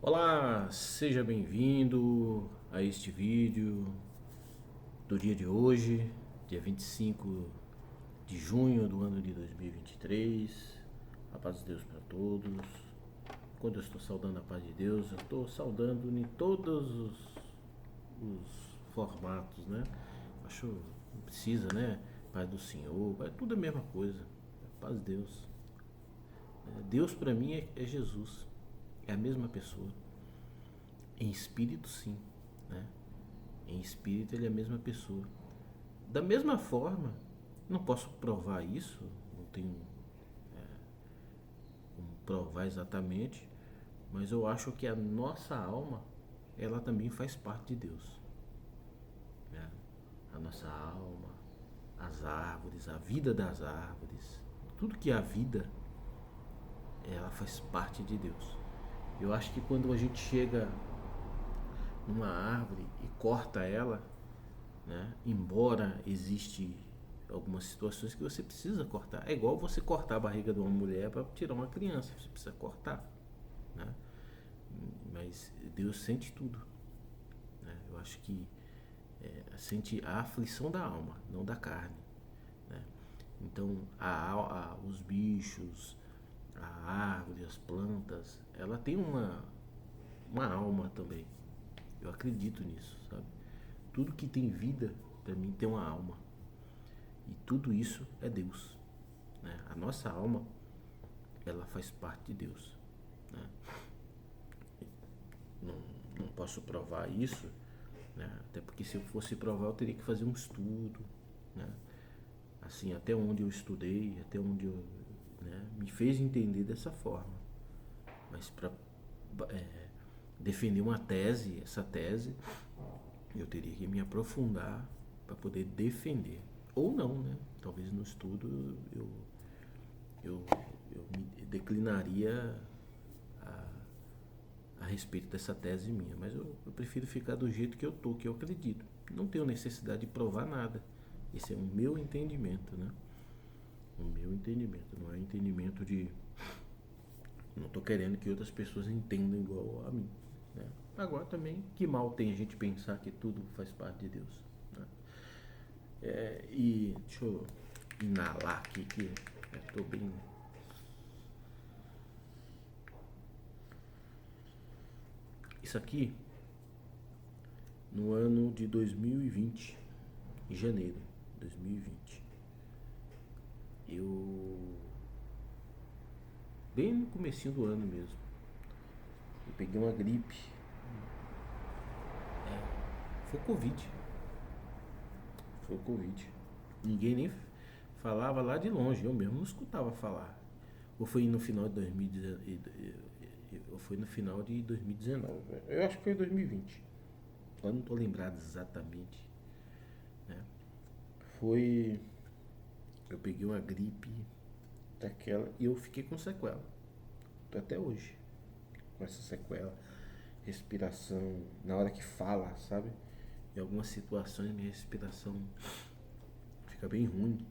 Olá, seja bem-vindo a este vídeo do dia de hoje, dia 25 de junho do ano de 2023. A paz de Deus para todos. Quando eu estou saudando a paz de Deus, eu estou saudando em todos os formatos, né? Acho que não precisa, né? Paz do Senhor, é tudo a mesma coisa. Paz de Deus. Deus para mim é Jesus, é a mesma pessoa. Em espírito, sim, né? Em espírito ele é a mesma pessoa. Da mesma forma, não posso provar isso, não tenho como provar exatamente, mas eu acho que a nossa alma, ela também faz parte de Deus, né? A nossa alma, as árvores, a vida das árvores, tudo que é a vida, ela faz parte de Deus. Eu acho que quando a gente chega numa árvore e corta ela, né? Embora existe algumas situações que você precisa cortar. É igual você cortar a barriga de uma mulher para tirar uma criança. Você precisa cortar, né? Mas Deus sente tudo, né? Eu acho que sente a aflição da alma, não da carne, né? Então os bichos, a árvore, as plantas, ela tem uma alma também. Eu acredito nisso, sabe? Tudo que tem vida, para mim, tem uma alma. E tudo isso é Deus, né? A nossa alma, ela faz parte de Deus, né? Não, não posso provar isso, né? Até porque se eu fosse provar eu teria que fazer um estudo, né? Assim, até onde eu estudei, até onde eu, né, me fez entender dessa forma. Mas para defender uma tese, essa tese, eu teria que me aprofundar para poder defender. Ou não, né? Talvez no estudo eu, eu me declinaria a respeito dessa tese minha, mas eu prefiro ficar do jeito que eu tô, que eu acredito. Não tenho necessidade de provar nada. Esse é o meu entendimento, né? O meu entendimento, não é entendimento de. Não tô querendo que outras pessoas entendam igual a mim, né? Agora também, que mal tem a gente pensar que tudo faz parte de Deus, né? E deixa eu inalar aqui que eu tô bem. Isso aqui no ano de 2020, em janeiro de 2020. Eu bem no comecinho do ano mesmo, eu peguei uma gripe. Foi Covid. Foi Covid. Ninguém nem falava lá de longe, eu mesmo não escutava falar. Ou foi no final de 2019, ou foi no final de 2019. Eu acho que foi 2020. Eu não estou lembrado exatamente, né? Foi. Eu peguei uma gripe daquela e eu fiquei com sequela. Tô até hoje com essa sequela. Respiração, na hora que fala, sabe? Em algumas situações minha respiração fica bem ruim.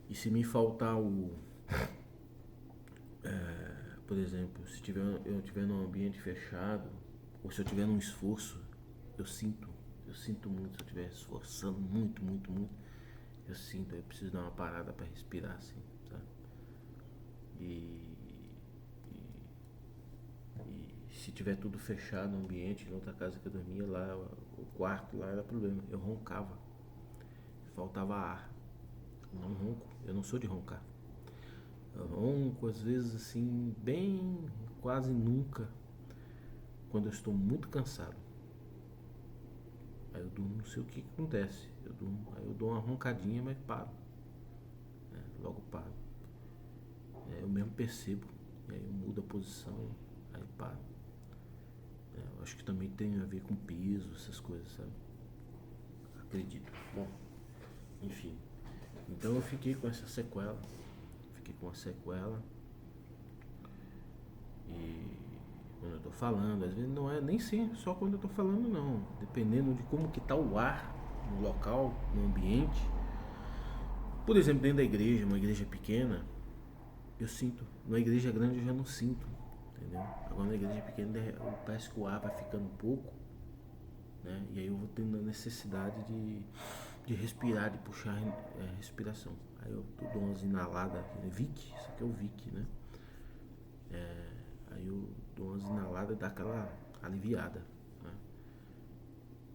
E se me faltar por exemplo, se eu estiver num ambiente fechado, ou se eu estiver num esforço, eu sinto, eu sinto muito. Se eu estiver esforçando muito, muito, muito, eu sinto, eu preciso dar uma parada para respirar, assim, sabe? E, e se tiver tudo fechado no ambiente, na outra casa que eu dormia lá, o quarto lá era problema. Eu roncava, faltava ar. Eu não ronco, eu não sou de roncar. Eu ronco às vezes assim, bem quase nunca, quando eu estou muito cansado. Aí eu durmo, não sei o que acontece. Eu durmo, aí eu dou uma roncadinha, mas paro, né? Logo paro. Eu mesmo percebo, e aí eu mudo a posição, aí paro. Eu acho que também tem a ver com peso, essas coisas, sabe? Acredito. Bom, enfim. Então eu fiquei com essa sequela. Fiquei com a sequela. E quando eu tô falando, às vezes não é nem sempre só quando eu tô falando não. Dependendo de como que tá o ar no local, no ambiente. Por exemplo, dentro da igreja, uma igreja pequena, eu sinto. Numa igreja grande eu já não sinto. entendeu? Agora na igreja pequena parece que o ar vai ficando pouco, né? E aí eu vou tendo a necessidade de respirar, de puxar respiração. Aí eu dou umas inaladas, Vic, isso aqui é o Vic, né? Aí eu dou umas inaladas e dá aquela aliviada, né?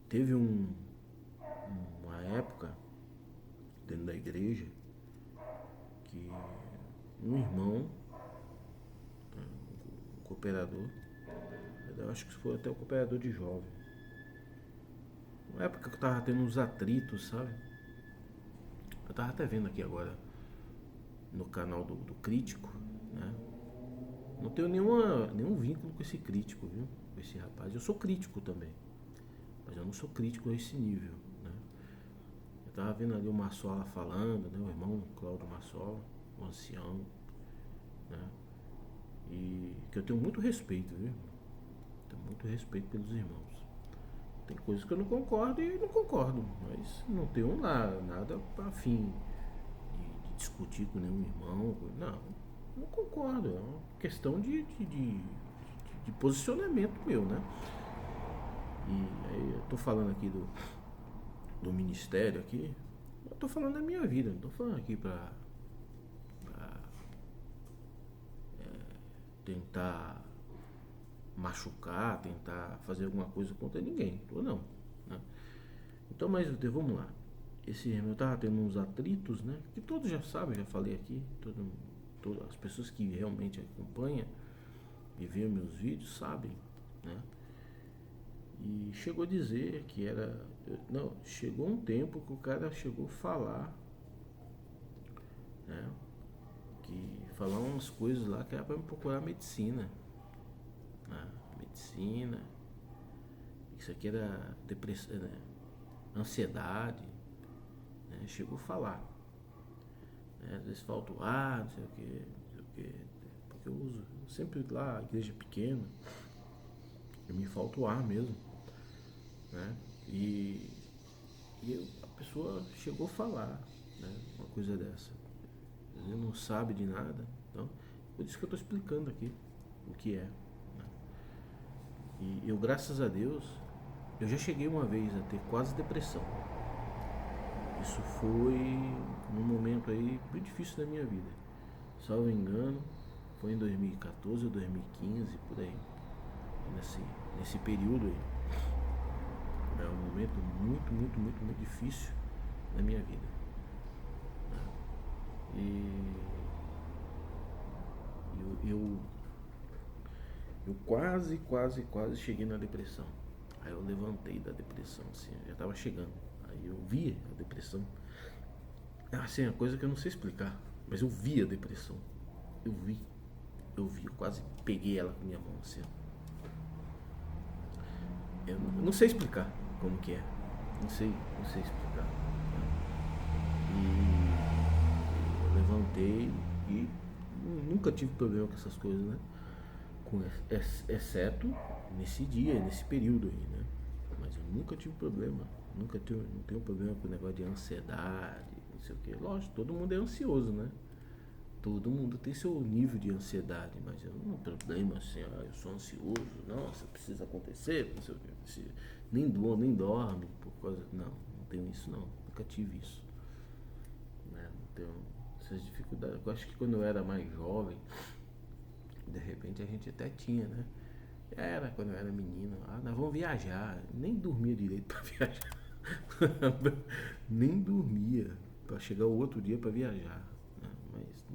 Teve uma época dentro da igreja que um irmão, um cooperador, eu acho que foi até o cooperador de jovem, uma época que eu tava tendo uns atritos, sabe? Eu tava até vendo aqui agora no canal do crítico, né? Não tenho nenhum vínculo com esse crítico, viu? Com esse rapaz. Eu sou crítico também, mas eu não sou crítico a esse nível, né? Eu tava vendo ali o Massola falando, né? O irmão Cláudio Massola, um ancião, né? E que eu tenho muito respeito, viu? Tenho muito respeito pelos irmãos. Tem coisas que eu não concordo e não concordo, mas não tenho nada a fim de discutir com nenhum irmão. Não concordo. É uma questão de posicionamento meu, né? E aí eu tô falando aqui do ministério aqui, eu tô falando da minha vida, não tô falando aqui pra tentar machucar, tentar fazer alguma coisa contra ninguém, ou não, né? Então, mas vamos lá. Eu tava tendo uns atritos, né? Que todos já sabem, já falei aqui, todas as pessoas que realmente acompanham e veem meus vídeos sabem, né? E chegou a dizer que era, não, chegou um tempo que o cara chegou a falar, né? Que falar umas coisas lá que era para me procurar medicina, né? Medicina, isso aqui era depressão, né? Ansiedade, né? Chegou a falar, né? Às vezes falta o ar, não sei o que, porque eu uso sempre lá, igreja pequena, e me falta o ar mesmo, né? A pessoa chegou a falar, né? Uma coisa dessa. Ele não sabe de nada, então por isso que eu estou explicando aqui o que é, né? E eu, graças a Deus, eu já cheguei uma vez a ter quase depressão. Isso foi num momento aí bem difícil da minha vida. Salvo engano, foi em 2014 ou 2015, por aí. Nesse período aí. É um momento muito difícil da minha vida. E eu quase cheguei na depressão. Aí eu levantei da depressão, assim, eu já estava chegando. Aí eu vi a depressão. É assim, uma coisa que eu não sei explicar, mas eu vi a depressão. Eu vi, eu quase peguei ela com minha mão, assim. Eu não sei explicar como que é. Não sei explicar. E eu levantei e nunca tive problema com essas coisas, né? Exceto nesse dia, nesse período aí, né? Mas eu nunca tive problema. Não tenho problema com o negócio de ansiedade, não sei o que. Lógico, todo mundo é ansioso, né? Todo mundo tem seu nível de ansiedade, mas eu não tenho problema assim, eu sou ansioso, nossa, precisa acontecer, não sei o que. Nem dorme por causa. Não tenho isso não, nunca tive isso. Né? Não tenho essas dificuldades. Eu acho que quando eu era mais jovem, de repente a gente até tinha, né? Era quando eu era menino, nós vamos viajar. Nem dormia direito pra viajar. Nem dormia pra chegar o outro dia pra viajar. Né? Mas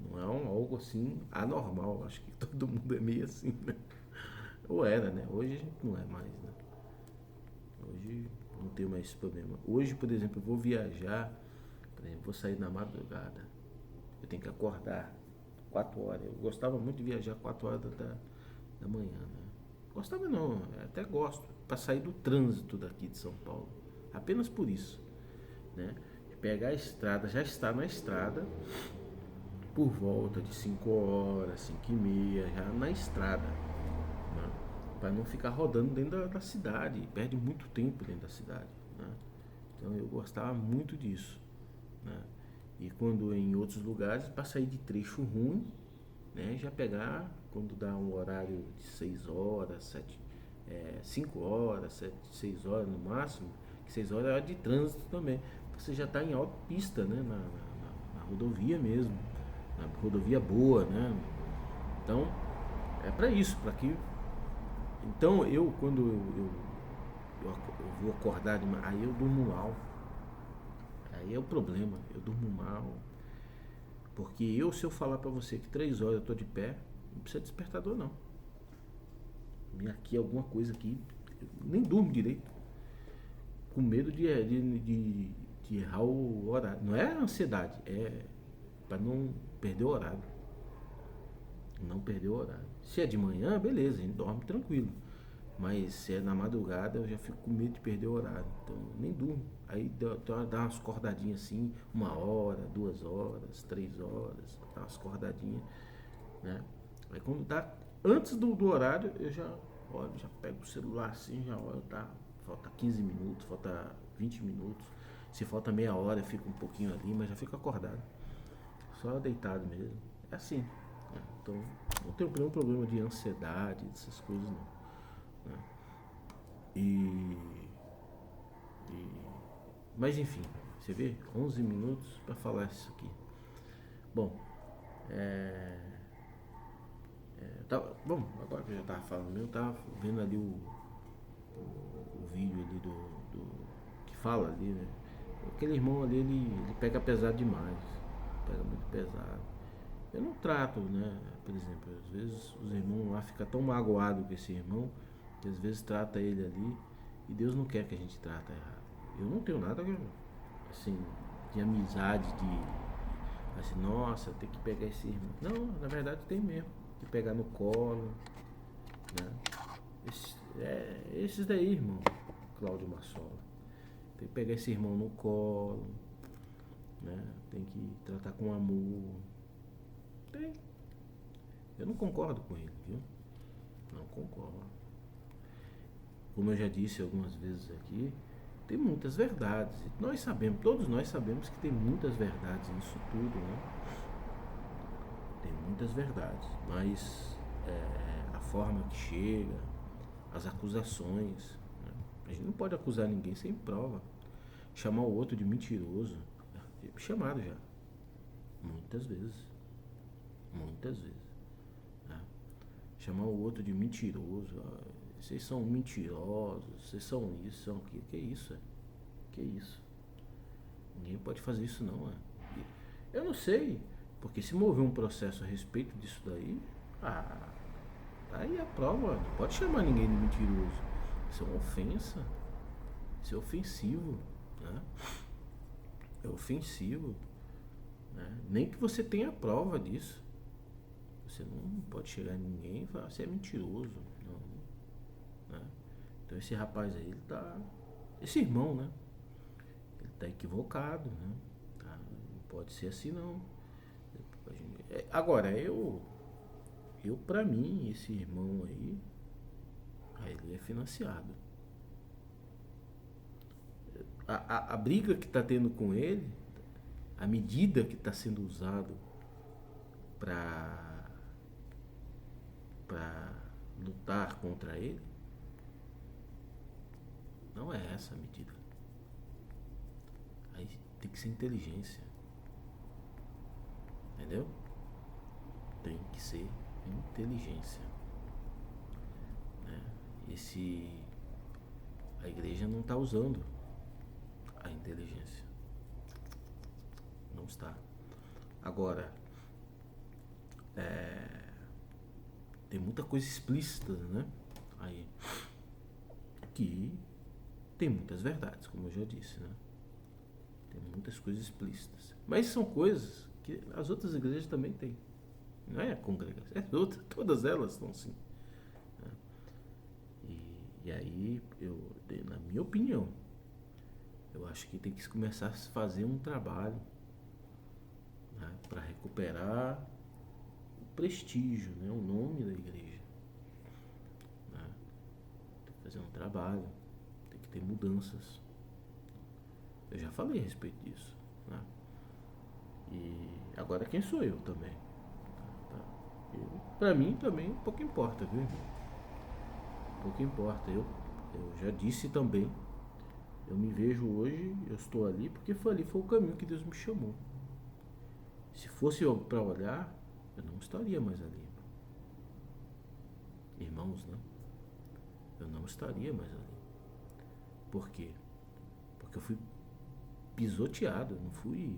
não é algo assim anormal. Acho que todo mundo é meio assim, né? Ou era, né? Hoje a gente não é mais, né? Hoje não tenho mais esse problema. Hoje, por exemplo, eu vou viajar, por exemplo, vou sair na madrugada. Eu tenho que acordar 4 horas. Eu gostava muito de viajar 4 horas da manhã, né? Gostava não, até gosto. Para sair do trânsito daqui de São Paulo. Apenas por isso, né? Pegar a estrada, já está na estrada por volta de 5 horas, 5 e meia, já na estrada, né? Para não ficar rodando dentro da cidade, perde muito tempo dentro da cidade, né? Então eu gostava muito disso, né? E quando em outros lugares, para sair de trecho ruim, né, já pegar quando dá um horário de 6 horas, 5 horas, 7, 6 horas no máximo, que 6 horas é hora de trânsito também. Você já está em autopista, né, na rodovia mesmo, na rodovia boa, né? Então, é para isso, para que. Então, quando eu vou acordar, aí eu durmo mal. Aí é o problema, eu durmo mal. Porque se eu falar pra você que 3 horas eu tô de pé, não precisa de despertador não. Aqui alguma coisa aqui, eu nem durmo direito. Com medo de errar o horário. Não é ansiedade, é pra não perder o horário. Não perder o horário. Se é de manhã, beleza, a gente dorme tranquilo. Mas se é na madrugada, eu já fico com medo de perder o horário. Então, nem durmo. Aí dá umas cordadinhas assim, 1 hora, 2 horas, 3 horas, dá umas cordadinhas, né? Aí quando dá antes do horário, eu já olho, já pego o celular assim, já olho, tá? Falta 15 minutos, falta 20 minutos. Se falta meia hora, eu fico um pouquinho ali, mas já fico acordado. Só deitado mesmo. É assim, né? Então, não tenho nenhum problema de ansiedade, dessas coisas não. Né? E, mas enfim, você vê, 11 minutos para falar isso aqui. Bom, bom, agora que eu já estava falando, eu estava vendo ali o vídeo ali que fala ali, né? Aquele irmão ali, ele pega pesado demais, pega muito pesado. Eu não trato, né? Por exemplo, às vezes os irmãos lá ficam tão magoados com esse irmão, que às vezes trata ele ali, e Deus não quer que a gente trate errado. Eu não tenho nada assim, de amizade, assim, nossa, eu tenho que pegar esse irmão. Não, na verdade tem mesmo. Que pegar no colo, né? Esses daí, irmão, Cláudio Massola. Tem que pegar esse irmão no colo, né? Tem que tratar com amor. Tem. Eu não concordo com ele, viu? Não concordo. Como eu já disse algumas vezes aqui, tem muitas verdades. Nós sabemos, todos nós sabemos que tem muitas verdades nisso tudo, né? Tem muitas verdades, mas a forma que chega, as acusações, né? A gente não pode acusar ninguém sem prova. Chamar o outro de mentiroso, me chamaram já, muitas vezes, muitas vezes, né? Chamar o outro de mentiroso, vocês são mentirosos, vocês são isso, são aquilo, que isso? Que isso? Ninguém pode fazer isso não, é? Eu não sei, porque se mover um processo a respeito disso daí, aí a prova, não pode chamar ninguém de mentiroso. Isso é uma ofensa, isso é ofensivo, né? É ofensivo, né? Nem que você tenha prova disso. Você não pode chegar em ninguém e falar, você é mentiroso, não, né? Então esse rapaz aí, esse irmão, né? Ele tá equivocado, né? Não pode ser assim não. Agora, pra mim, esse irmão aí, ele é financiado. A briga que tá tendo com ele, a medida que está sendo usado para lutar contra ele, não é essa a medida. Aí tem que ser inteligência. Entendeu? Tem que ser inteligência, né? A igreja não está usando a inteligência. Não está. Agora, tem muita coisa explícita, né? Aí, que tem muitas verdades, como eu já disse, né? Tem muitas coisas explícitas. Mas são coisas que as outras igrejas também têm. Não é a congregação, todas elas estão assim, né? E aí, na minha opinião, eu acho que tem que começar a fazer um trabalho, né, para recuperar o prestígio, né, o nome da igreja, né? Tem que fazer um trabalho, tem que ter mudanças. Eu já falei a respeito disso, né? E agora quem sou eu também? Tá? Pra mim também pouco importa, viu, irmão? Pouco importa. Eu já disse também, eu me vejo hoje, eu estou ali porque foi o caminho que Deus me chamou. Se fosse para olhar, eu não estaria mais ali. Irmãos, né? Eu não estaria mais ali. Por quê? Porque eu fui pisoteado, eu não fui.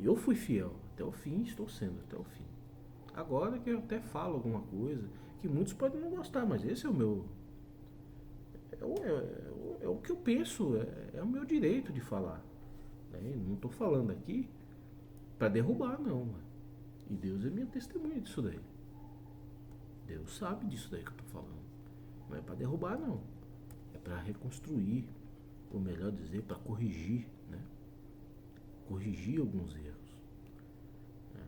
Eu fui fiel até o fim, estou sendo até o fim. Agora que eu até falo alguma coisa que muitos podem não gostar, mas esse é o meu. É o que eu penso, é o meu direito de falar. Né? Não estou falando aqui para derrubar, não. E Deus é minha testemunha disso daí. Deus sabe disso daí que eu estou falando. Não é para derrubar, não. É para reconstruir, ou melhor dizer, para corrigir, né? Corrigir alguns erros. Né?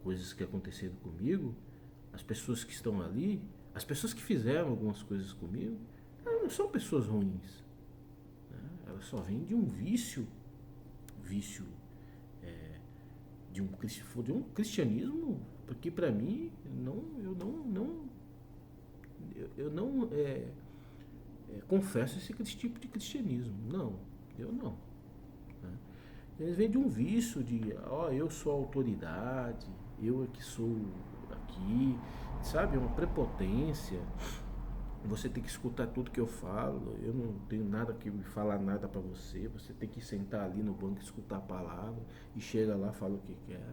Coisas que aconteceram comigo, as pessoas que estão ali, as pessoas que fizeram algumas coisas comigo, elas não são pessoas ruins. Né? Elas só vêm de um vício de um cristianismo, porque para mim eu não confesso esse tipo de cristianismo. Não, eu não. Né? Eles vêm de um vício de, eu sou a autoridade, eu é que sou aqui, sabe? Uma prepotência. Você tem que escutar tudo que eu falo, eu não tenho nada que falar nada para você, você tem que sentar ali no banco e escutar a palavra, e chega lá, fala o que quer.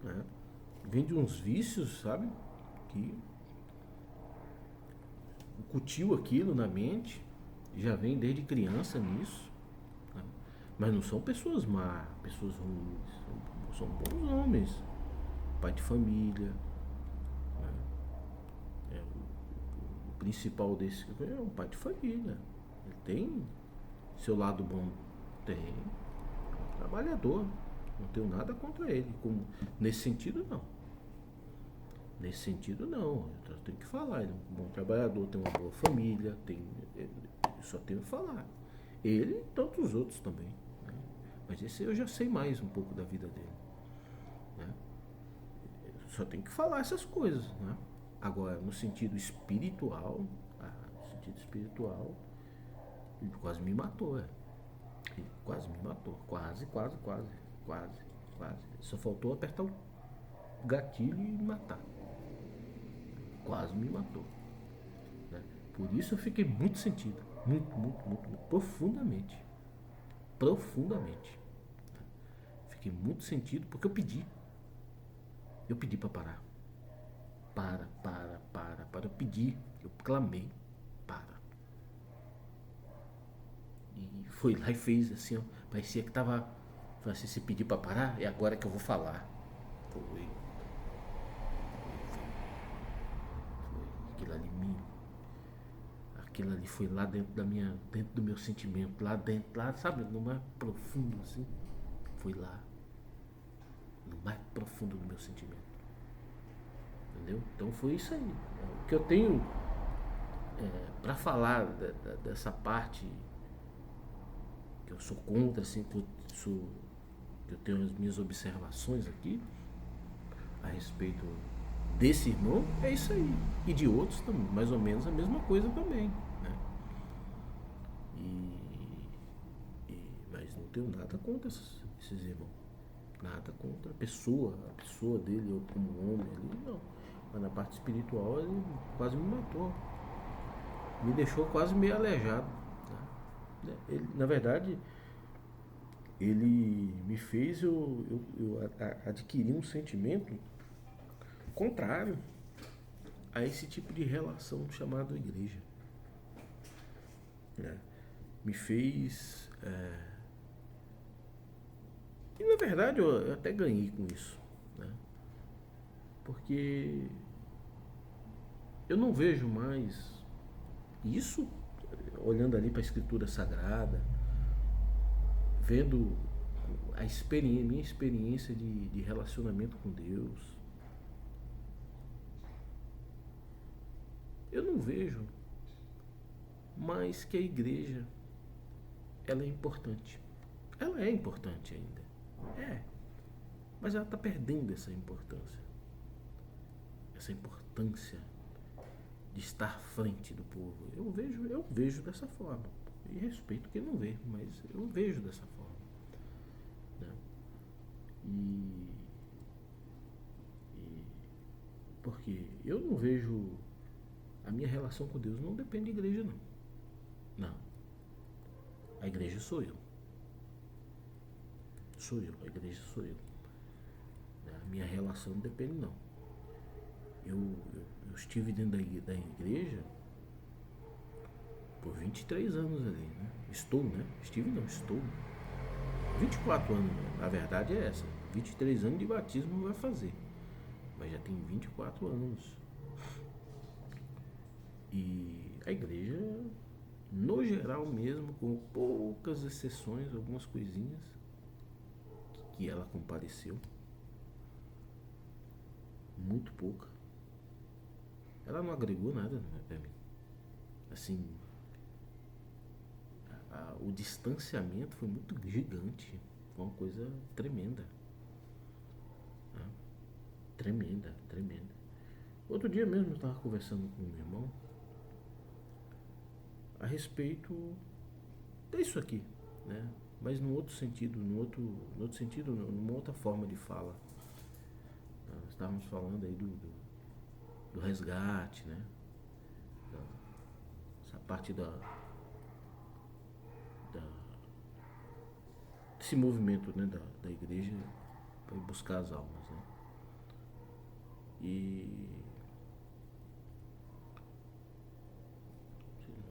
Né? Vem de uns vícios, sabe? Que incutiu aquilo na mente, já vem desde criança nisso. Né? Mas não são pessoas más, pessoas ruins, são bons homens, pai de família. Né? O principal desse é um pai de família. Ele tem seu lado bom, tem. É um trabalhador. Não tenho nada contra ele. Nesse sentido, não. Nesse sentido, não. Eu tenho que falar. Ele é um bom trabalhador, tem uma boa família, eu só tenho que falar. Ele e tantos outros também. Né? Mas esse eu já sei mais um pouco da vida dele. Né? Eu só tenho que falar essas coisas. Né? Agora, no sentido espiritual, ele quase me matou. Ele quase me matou. Quase. Só faltou apertar o gatilho e me matar. Quase me matou. Né? Por isso eu fiquei muito sentido. Muito. Profundamente. Fiquei muito sentido porque eu pedi. Eu pedi para parar. Para. Eu pedi. Eu clamei. Para. E foi lá e fez assim, ó. Parecia que tava. Falei assim, se pedir para parar, é agora que eu vou falar. Foi. Aquilo ali foi lá dentro dentro do meu sentimento, lá dentro, lá, sabe, no mais profundo assim, foi lá, no mais profundo do meu sentimento, entendeu? Então foi isso aí. O que eu tenho para falar dessa parte que eu sou contra, assim, que eu tenho as minhas observações aqui a respeito desse irmão, é isso aí. E de outros também, mais ou menos a mesma coisa também. Né? Mas não tenho nada contra esses irmãos. Nada contra a pessoa dele, eu como homem ali, não. Mas na parte espiritual ele quase me matou. Me deixou quase meio aleijado. Né? Na verdade, ele me fez eu adquirir um sentimento contrário a esse tipo de relação chamado igreja. Né? Me fez. E na verdade eu até ganhei com isso. Né? Porque eu não vejo mais isso, olhando ali para a escritura sagrada, vendo minha experiência de relacionamento com Deus. Eu não vejo mais que a igreja ela é importante. Ela é importante ainda. É. Mas ela está perdendo essa importância. Essa importância de estar à frente do povo. Eu vejo dessa forma. E respeito quem não vê, mas eu vejo dessa forma. Né? E porque eu não vejo. A minha relação com Deus não depende de igreja, não. Não. A igreja sou eu. Sou eu. A igreja sou eu. A minha relação não depende, não. Eu estive dentro da igreja por 23 anos ali, né? Estou, né? Estive não, estou. 24 anos, a verdade é essa. 23 anos de batismo vai fazer. Mas já tem 24 anos. E a igreja, no geral mesmo, com poucas exceções, algumas coisinhas que ela compareceu. Muito pouca. Ela não agregou nada pra mim. Assim, o distanciamento foi muito gigante. Foi uma coisa tremenda. Né? Tremenda, tremenda. Outro dia mesmo eu estava conversando com o meu irmão a respeito disso aqui, né? Mas num outro sentido, numa outra forma de fala. Nós estávamos falando aí do resgate, né? Essa parte desse movimento, né, da igreja para buscar as almas, né? E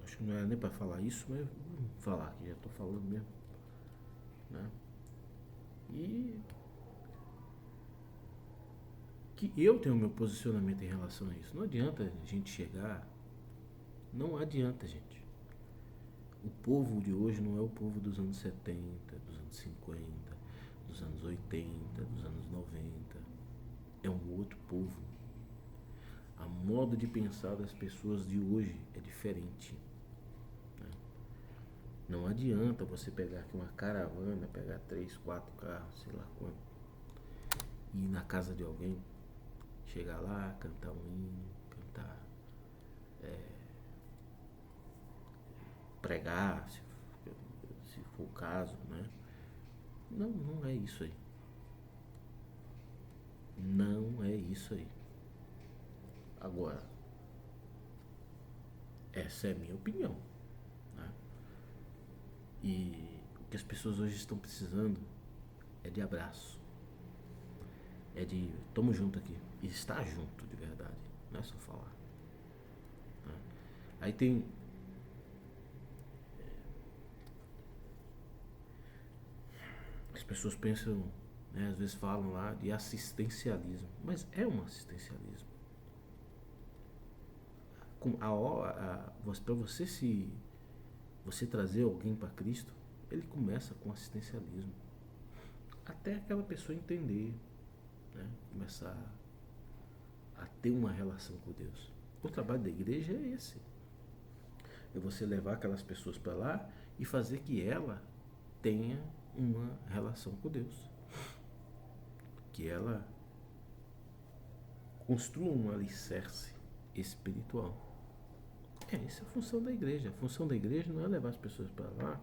acho que não era nem para falar isso, mas vou falar que já estou falando mesmo, né? E que eu tenho o meu posicionamento em relação a isso. Não adianta a gente chegar, não adianta, gente. O povo de hoje não é o povo dos anos 70, dos anos 50, dos anos 80, dos anos 90. É um outro povo. A modo de pensar das pessoas de hoje é diferente. Né? Não adianta você pegar aqui uma caravana, pegar 3, 4 carros, sei lá quanto, e ir na casa de alguém, chegar lá, cantar um hino, cantar, pregar, se for o caso, né? Não, não é isso aí. Não é isso aí. Agora, essa é a minha opinião. Né? E o que as pessoas hoje estão precisando é de abraço. É de tamo junto aqui. E estar junto de verdade. Não é só falar. Né? Aí tem. As pessoas pensam, né, às vezes falam lá de assistencialismo. Mas é um assistencialismo. Para você trazer alguém para Cristo, ele começa com assistencialismo. Até aquela pessoa entender, né? Começar a ter uma relação com Deus. O trabalho da igreja é esse. É você levar aquelas pessoas para lá e fazer que ela tenha uma relação com Deus. Que ela construa um alicerce espiritual. Essa é a função da igreja. A função da igreja não é levar as pessoas para lá,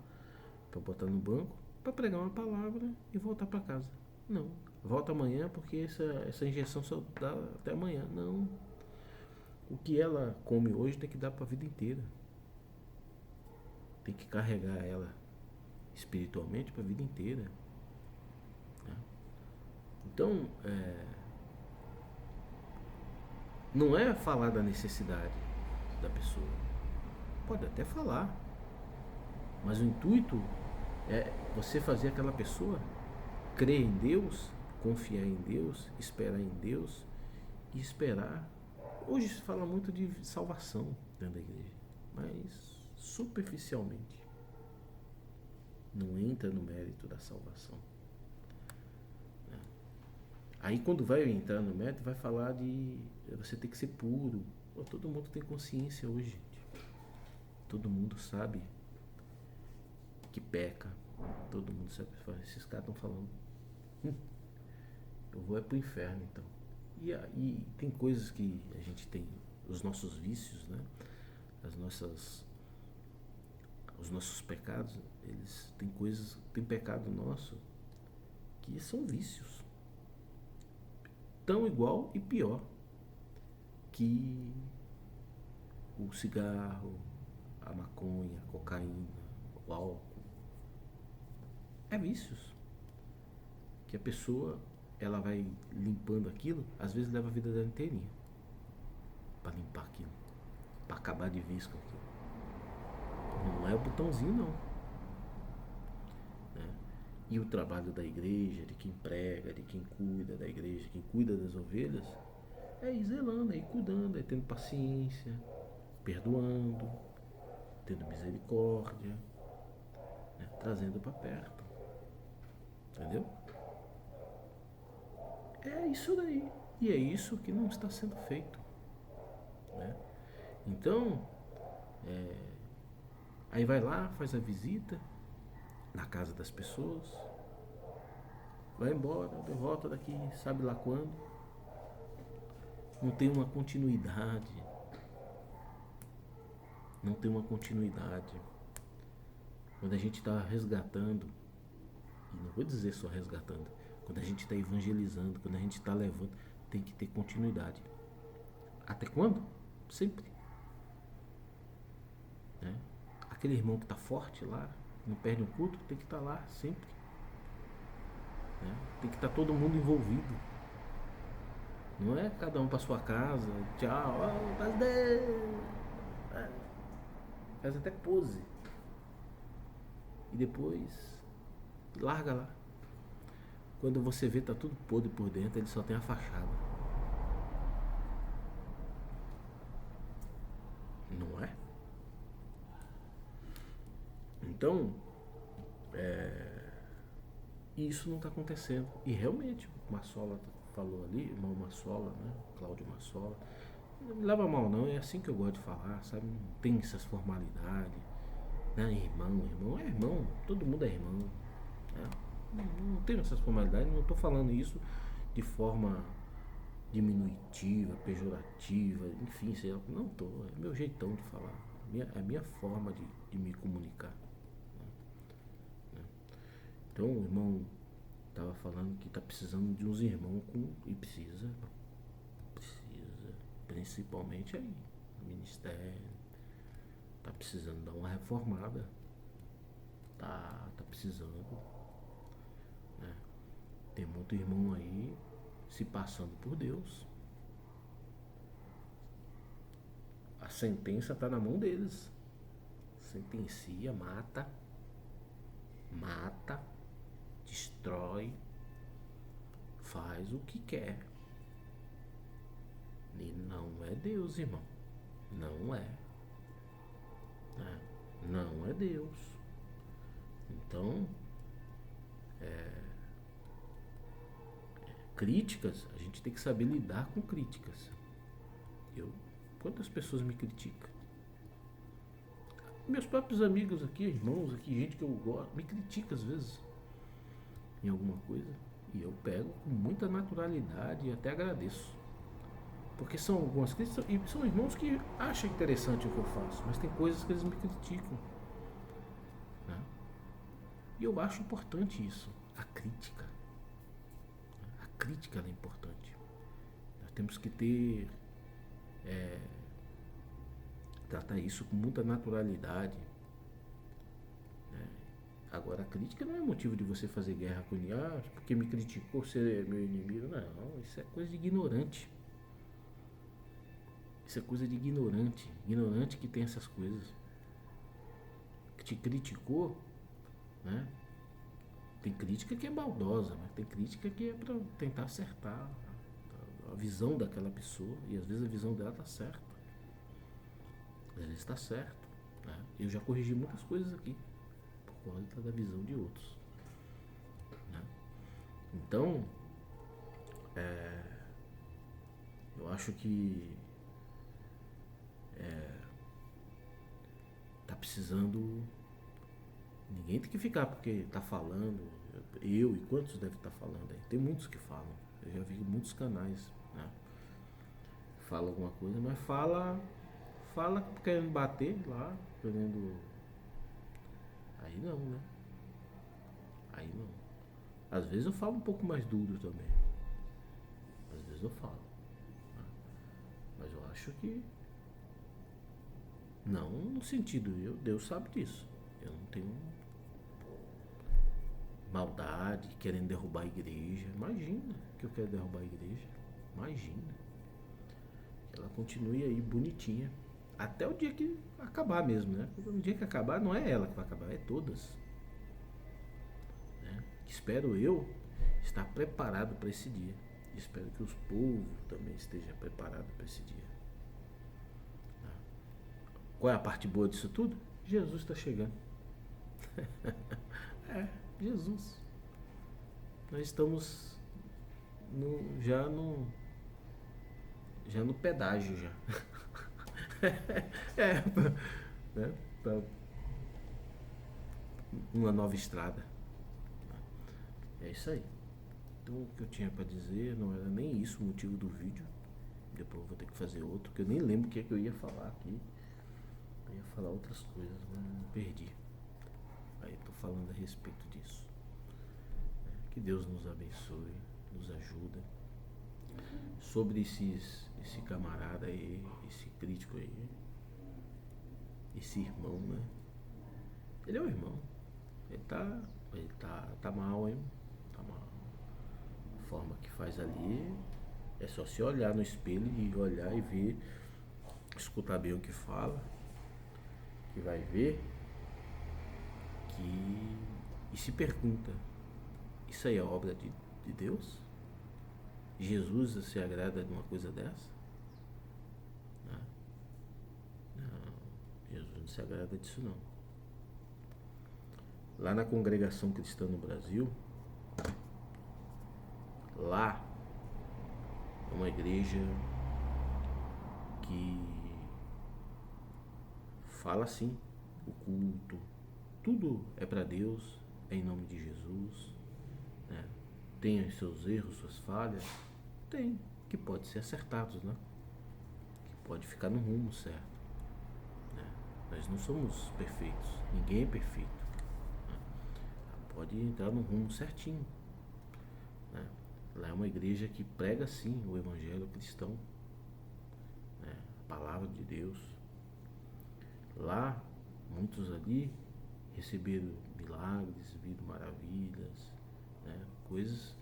para botar no banco, para pregar uma palavra e voltar para casa. Não. Volta amanhã porque essa injeção só dá até amanhã. Não. O que ela come hoje tem que dar para a vida inteira. Tem que carregar ela espiritualmente para a vida inteira. Né? Então, não é falar da necessidade da pessoa. Pode até falar. Mas o intuito é você fazer aquela pessoa crer em Deus, confiar em Deus, esperar em Deus e esperar. Hoje se fala muito de salvação dentro da igreja, mas superficialmente. Não entra no mérito da salvação. Né? Aí quando vai entrar no mérito, vai falar de você ter que ser puro. Pô, todo mundo tem consciência hoje, gente. Todo mundo sabe que peca. Todo mundo sabe, esses caras estão falando. Eu vou é pro inferno então. E tem coisas que a gente tem, os nossos vícios, né? Os nossos pecados, eles têm coisas, tem pecado nosso que são vícios. Tão igual e pior que o cigarro, a maconha, a cocaína, o álcool. É vícios. Que a pessoa, ela vai limpando aquilo, às vezes leva a vida dela inteirinha para limpar aquilo, para acabar de vez com aquilo. Não é o botãozinho não, né? E o trabalho da igreja, de quem prega, de quem cuida da igreja, quem cuida das ovelhas, é ir zelando, é ir cuidando, é tendo paciência, perdoando, tendo misericórdia, né? Trazendo para perto, entendeu? É isso daí. E é isso que não está sendo feito, né? Então, aí vai lá, faz a visita na casa das pessoas, vai embora, volta daqui, sabe lá quando. Não tem uma continuidade. Não tem uma continuidade. Quando a gente está resgatando, e não vou dizer só resgatando, quando a gente está evangelizando, quando a gente está levando, tem que ter continuidade. Até quando? Sempre. Né? Aquele irmão que está forte lá, não perde um culto, tem que estar lá sempre. Né? Tem que estar todo mundo envolvido. Não é cada um para sua casa, tchau, faz até pose. E depois larga lá. Quando você vê, tá tudo podre por dentro, ele só tem a fachada. Não é? Então, isso não está acontecendo. E realmente, o Massola falou ali, irmão Massola, né? Cláudio Massola. Não me leva mal não, é assim que eu gosto de falar, sabe? Não tem essas formalidades. Né? Irmão é irmão, todo mundo é irmão. Né? Não tenho essas formalidades, não estou falando isso de forma diminutiva, pejorativa, enfim, sei lá, não estou, é meu jeitão de falar, é a minha forma de me comunicar. Né? Então o irmão estava falando que está precisando de uns irmãos e precisa, principalmente aí, no ministério, está precisando dar uma reformada, tá precisando. Né? Tem muito irmão aí se passando por Deus. A sentença está na mão deles. Sentencia, mata, destrói, faz o que quer. E não é Deus, irmão. Não é. Não é Deus. Então, críticas, a gente tem que saber lidar com críticas. Quantas pessoas me criticam? Meus próprios amigos aqui, irmãos aqui, gente que eu gosto, me critica às vezes em alguma coisa. E eu pego com muita naturalidade e até agradeço. Porque são algumas críticas, e são irmãos que acham interessante o que eu faço, mas tem coisas que eles me criticam. Né? E eu acho importante isso, a crítica. A crítica é importante. Nós temos que ter tratar isso com muita naturalidade. Né? Agora, a crítica não é motivo de você fazer guerra com ninguém. Porque me criticou, você é meu inimigo. Não, isso é coisa de ignorante. Isso é coisa de ignorante. Ignorante que tem essas coisas. Que te criticou, né? Tem crítica que é maldosa, mas tem crítica que é para tentar acertar a visão daquela pessoa. E às vezes a visão dela está certa. Às vezes está certo. Né? Eu já corrigi muitas coisas aqui por conta da visão de outros. Né? Então, eu acho que está precisando Ninguém tem que ficar porque tá falando. Eu e quantos devem estar falando aí? Tem muitos que falam. Eu já vi muitos canais, né? Fala alguma coisa, mas fala querendo bater lá, querendo. Aí não, né? Aí não. Às vezes eu falo um pouco mais duro também. Às vezes eu falo. Né? Mas eu acho que. Não no sentido, Deus sabe disso. Eu não tenho maldade, querendo derrubar a igreja. Imagina que eu quero derrubar a igreja. Imagina. Que ela continue aí bonitinha. Até o dia que acabar mesmo, né? Porque no dia que acabar, não é ela que vai acabar, é todas. Né? Espero eu estar preparado para esse dia. Espero que os povos também estejam preparados para esse dia. Né? Qual é a parte boa disso tudo? Jesus está chegando. É, Jesus. Nós estamos já no pedágio já. É, né? Pra uma nova estrada. É isso aí. Então o que eu tinha pra dizer não era nem isso o motivo do vídeo. Depois eu vou ter que fazer outro, que eu nem lembro o que é que eu ia falar aqui. Eu ia falar outras coisas, mas perdi. Aí tô falando a respeito disso. Que Deus nos abençoe, nos ajuda. Sobre esse camarada aí, esse crítico aí, esse irmão, né? Ele é um irmão. Ele tá mal, hein? Tá mal. A forma que faz ali é só se olhar no espelho e olhar e ver, escutar bem o que fala, que vai ver que. E se pergunta, isso aí é obra de Deus? Jesus se agrada de uma coisa dessa? Não, não, Jesus não se agrada disso não. Lá na congregação cristã no Brasil, lá é uma igreja que fala assim, o culto, tudo é para Deus, é em nome de Jesus, né? Tem os seus erros, suas falhas, tem, que pode ser acertados, né? Que pode ficar no rumo certo, né? Nós não somos perfeitos, ninguém é perfeito, né? Pode entrar no rumo certinho, né? Lá é uma igreja que prega sim o evangelho cristão, né? A palavra de Deus. Lá, muitos ali receberam milagres, viram maravilhas, né? Coisas.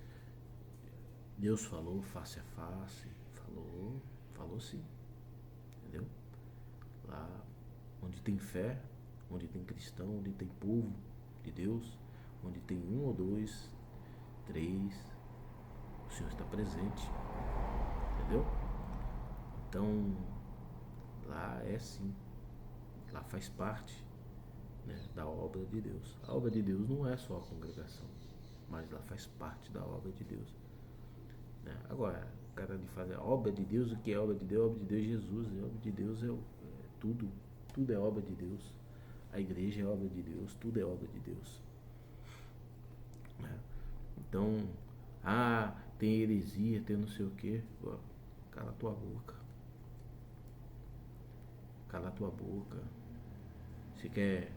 Deus falou face a face, falou sim, entendeu? Lá onde tem fé, onde tem cristão, onde tem povo de Deus, onde tem um ou dois, três, o Senhor está presente, entendeu? Então, lá é sim, lá faz parte, né, da obra de Deus. A obra de Deus não é só a congregação, mas lá faz parte da obra de Deus. Né? Agora, o cara de fazer a obra de Deus, o que é obra de Deus? A obra de Deus é Jesus, a obra de Deus é tudo, tudo é obra de Deus. A igreja é obra de Deus, tudo é obra de Deus. Né? Então, tem heresia, tem não sei o que. Cala tua boca. Cala tua boca. Se quer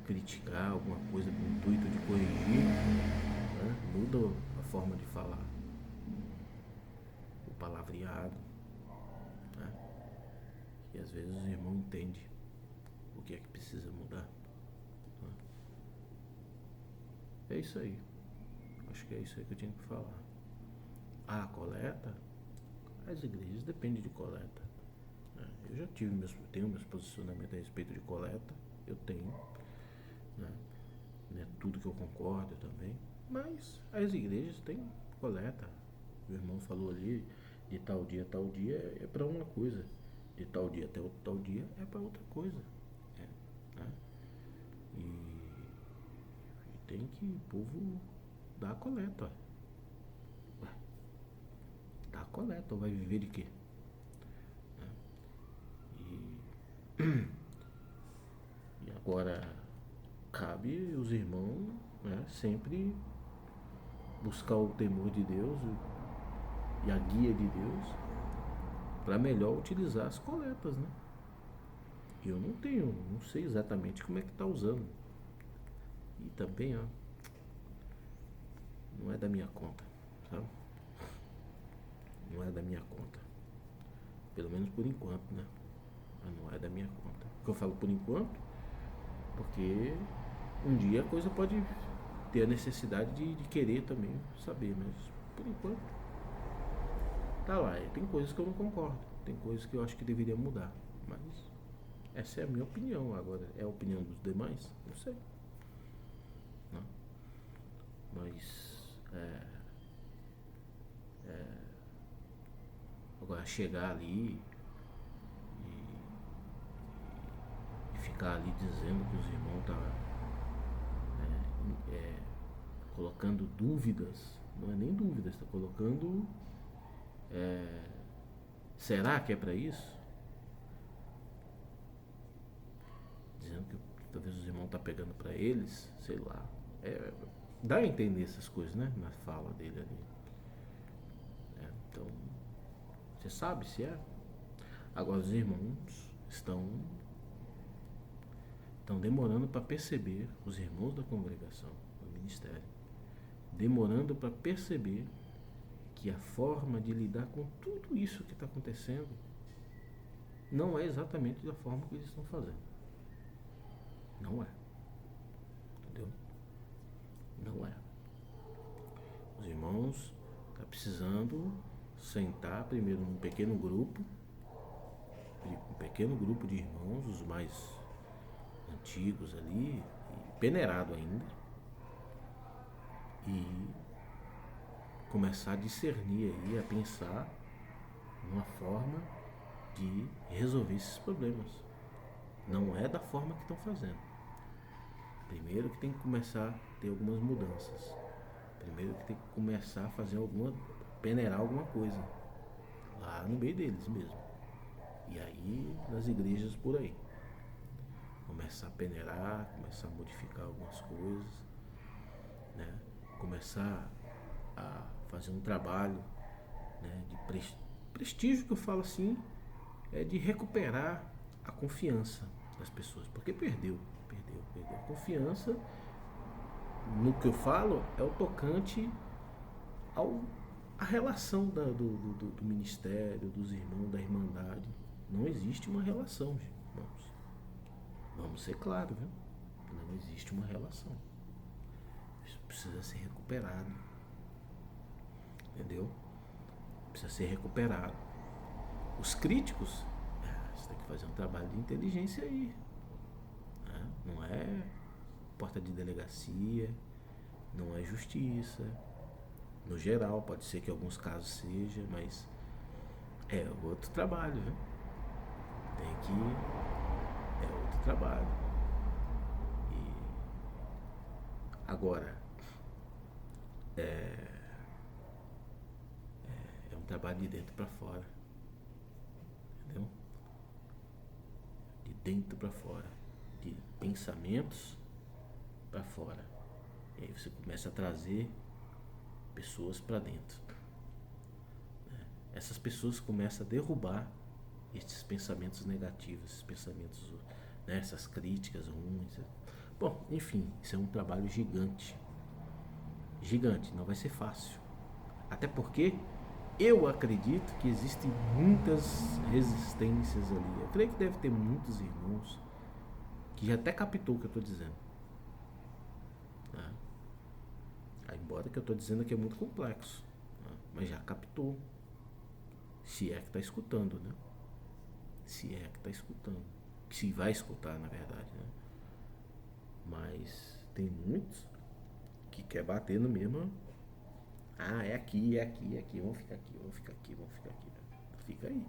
criticar alguma coisa com o intuito de corrigir, né? Muda a forma de falar. O palavreado. Né? E às vezes o irmão entende o que é que precisa mudar. Né? É isso aí. Acho que é isso aí que eu tinha que falar. A coleta, as igrejas dependem de coleta. Né? Eu já tenho meus posicionamentos a respeito de coleta. Eu tenho. Né? Não é tudo que eu concordo também. Mas as igrejas têm coleta. O irmão falou ali, de tal dia a tal dia é para uma coisa. De tal dia até outro tal dia é para outra coisa. Né? E tem que o povo dar a coleta. Ué, dá a coleta, ou vai viver de quê? Né? E agora, cabe os irmãos, né, sempre buscar o temor de Deus e a guia de Deus para melhor utilizar as coletas, né? Eu não sei exatamente como é que está usando. E também, ó, não é da minha conta, sabe? Não é da minha conta. Pelo menos por enquanto, né? Mas não é da minha conta. Porque eu falo por enquanto, porque um dia a coisa pode ter a necessidade de querer também saber, mas por enquanto tá lá. Tem coisas que eu não concordo, tem coisas que eu acho que deveria mudar, mas essa é a minha opinião. Agora, é a opinião dos demais? Não sei. Não. Mas agora chegar ali e ficar ali dizendo que os irmãos tá colocando dúvidas, não é nem dúvidas, está colocando será que é para isso? Dizendo que talvez os irmãos tá pegando para eles, sei lá. Dá a entender essas coisas, né? Na fala dele ali. Então, você sabe se é. Agora os irmãos estão demorando para perceber, os irmãos da congregação, do ministério, demorando para perceber que a forma de lidar com tudo isso que está acontecendo não é exatamente da forma que eles estão fazendo. Não é. Entendeu? Não é. Os irmãos estão precisando sentar primeiro num pequeno grupo de irmãos, os mais antigos ali, peneirado ainda, e começar a discernir aí, a pensar numa forma de resolver esses problemas. Não é da forma que estão fazendo. Primeiro que tem que começar a ter algumas mudanças. Primeiro que tem que começar a fazer peneirar alguma coisa lá no meio deles mesmo. E aí nas igrejas por aí. Começar a peneirar, começar a modificar algumas coisas, né? Começar a fazer um trabalho, né, de prestígio, que eu falo assim, é de recuperar a confiança das pessoas, porque perdeu a confiança no que eu falo, é o tocante à relação do ministério, dos irmãos, da irmandade. Não existe uma relação, irmãos. Vamos ser claros, viu? Não existe uma relação. Isso precisa ser recuperado. Entendeu? Precisa ser recuperado. Os críticos, você tem que fazer um trabalho de inteligência aí. Né? Não é porta de delegacia, não é justiça. No geral, pode ser que em alguns casos seja, mas é outro trabalho, viu? É outro trabalho. E agora, é um trabalho de dentro para fora. Entendeu? De dentro para fora. De pensamentos para fora. E aí você começa a trazer pessoas para dentro. Essas pessoas começam a derrubar esses pensamentos negativos, esses pensamentos, né, essas críticas ruins. Bom, enfim, isso é um trabalho gigante. Gigante, não vai ser fácil. Até porque eu acredito que existem muitas resistências ali. Eu creio que deve ter muitos irmãos que já até captou o que eu estou dizendo. Né? Embora que eu estou dizendo aqui é muito complexo, né? Mas já captou. Se é que está escutando, né? Se é que está escutando. Se vai escutar, na verdade, né? Mas tem muitos que quer bater no mesmo. É aqui, vamos ficar aqui, vamos ficar aqui, vamos ficar aqui. Fica aí.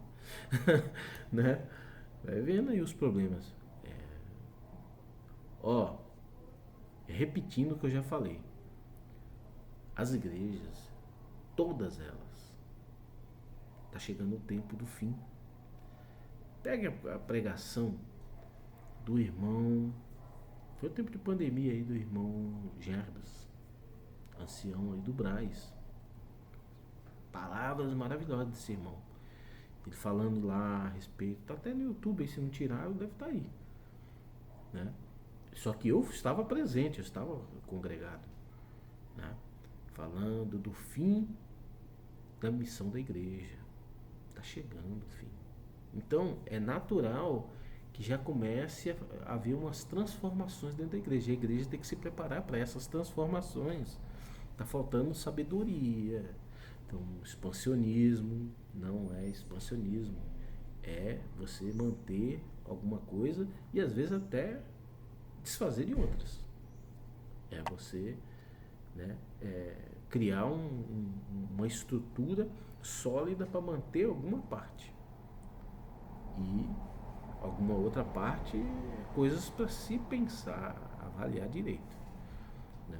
Né? Vai vendo aí os problemas. Repetindo o que eu já falei. As igrejas, todas elas, tá chegando o tempo do fim. Pegue a pregação do irmão Foi o tempo de pandemia aí do irmão Gerbas, ancião aí do Brás. Palavras maravilhosas desse irmão. Ele falando lá a respeito, tá até no YouTube aí, se não tirar, deve estar aí, né? Só que eu estava presente, eu estava congregado, né? Falando do fim da missão da igreja. Tá chegando o fim. Então, é natural que já comece a haver umas transformações dentro da igreja. A igreja tem que se preparar para essas transformações. Tá faltando sabedoria. Então, expansionismo não é expansionismo. É você manter alguma coisa e às vezes até desfazer de outras. É você, né, criar uma estrutura sólida para manter alguma parte. E alguma outra parte, coisas para se pensar, avaliar direito, né?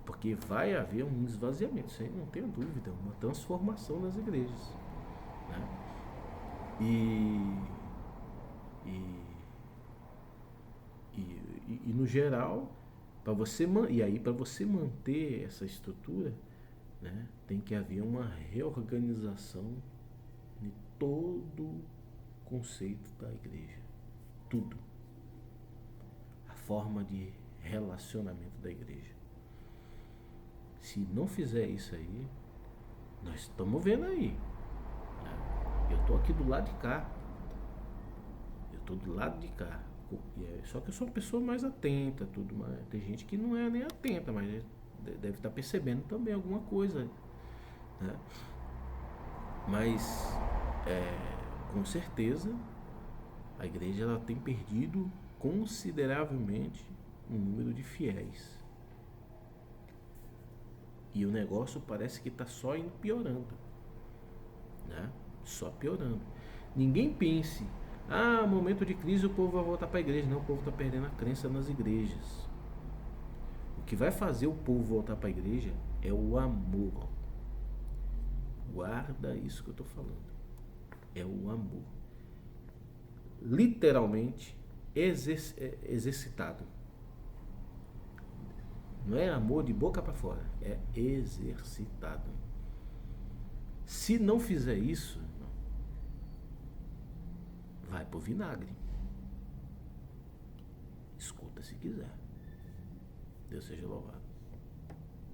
Porque vai haver um esvaziamento, isso aí não tenho dúvida, uma transformação das igrejas, né? E, e, e no geral, para você e aí para você manter essa estrutura, né, tem que haver uma reorganização de todo o conceito da igreja, tudo, a forma de relacionamento da igreja. Se não fizer isso aí, nós estamos vendo aí, né? Eu estou aqui do lado de cá, eu estou do lado de cá. Só que eu sou uma pessoa mais atenta, tudo mais. Tem gente que não é nem atenta, mas deve estar percebendo também alguma coisa, né? Mas com certeza a igreja ela tem perdido consideravelmente o número de fiéis. E o negócio parece que está só indo piorando, né? Só piorando. Ninguém pense, momento de crise o povo vai voltar para a igreja. Não, o povo está perdendo a crença nas igrejas. O que vai fazer o povo voltar para a igreja é o amor. Guarda isso que eu estou falando. É o amor. Literalmente exercitado. Não é amor de boca para fora, é exercitado. Se não fizer isso, vai pro vinagre. Escuta se quiser. Deus seja louvado.